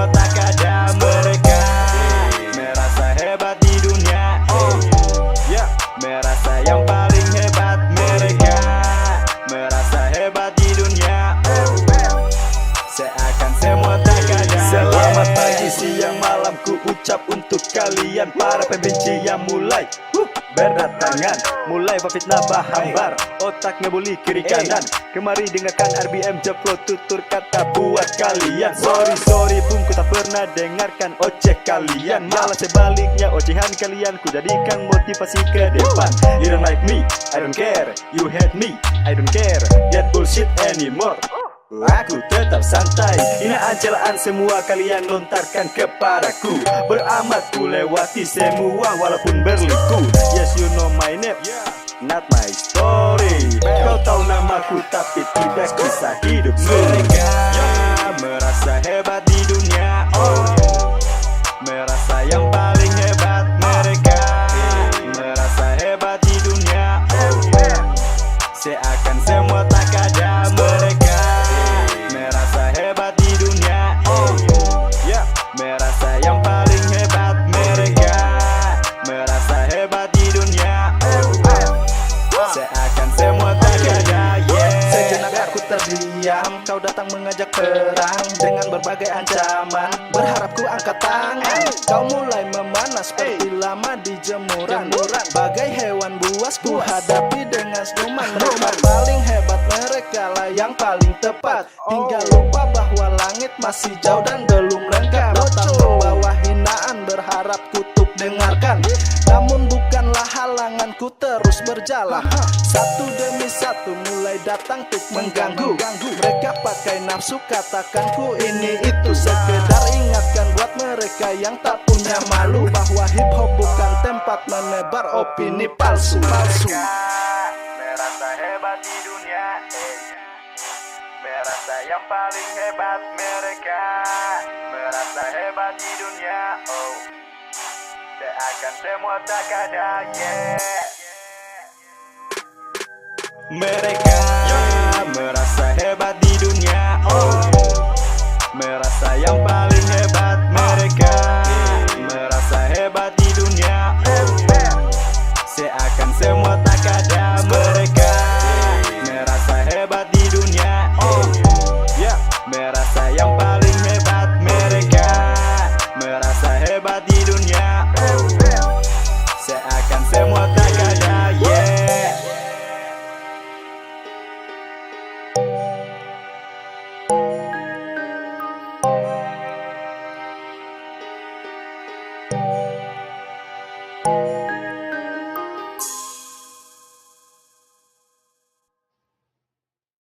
semua tak ada. Mereka merasa hebat di dunia, merasa yang paling hebat. Mereka merasa hebat di dunia, seakan semua tak ada. Selamat pagi, siang, malam ku ucap untuk kalian para pembenci yang mulai berdatangan, mulai fitnah bahambar, otak ngebully kiri kanan. Kemari dengarkan RBM Jeplo tutur kata buat kalian. Sorry pun ku tak pernah dengarkan oceh kalian, malah sebaliknya ocehan kalian ku jadikan motivasi ke depan. You don't like me, I don't care. You hate me, I don't care. That bullshit anymore. Aku tetap santai, hinaan celaan semua kalian lontarkan kepadaku. Beramat ku lewati semua walaupun berliku. Yes, you know my name, not my story. Kau tahu namaku tapi tidak kisah hidup. Mereka merasa hebat di dunia, merasa yang paling hebat. Mereka merasa hebat di dunia, seakan semua tak ada. Mereka merasa hebat di dunia, merasa yang paling hebat. Mereka merasa hebat di dunia, seakan semua tak ada. Sejenak aku terdiam, kau datang mengajak perang dengan berbagai ancaman. Berharap ku angkat tangan, kau mulai memanas seperti lama di jemuran. Bagai hewan buas ku hadapi dengan senyuman. Mereka paling hebat, mereka lah yang paling tepat. Hingga lupa bahwa langit masih jauh dan belum lengkap. Datang membawa hinaan, berharap kutuk dengarkan. Namun bukanlah halangan, ku terus berjalan. Satu demi satu mulai datang untuk mengganggu. Mereka pakai nafsu, katakan ku ini itu. Sekedar ingatkan buat mereka yang tak punya malu, bahwa hip hop bukan tempat menebar opini palsu. Merasa hebat di dunia, merasa yang paling hebat. Mereka merasa hebat di dunia, seakan semua tak ada. Mereka merasa hebat di dunia, merasa yang paling hebat.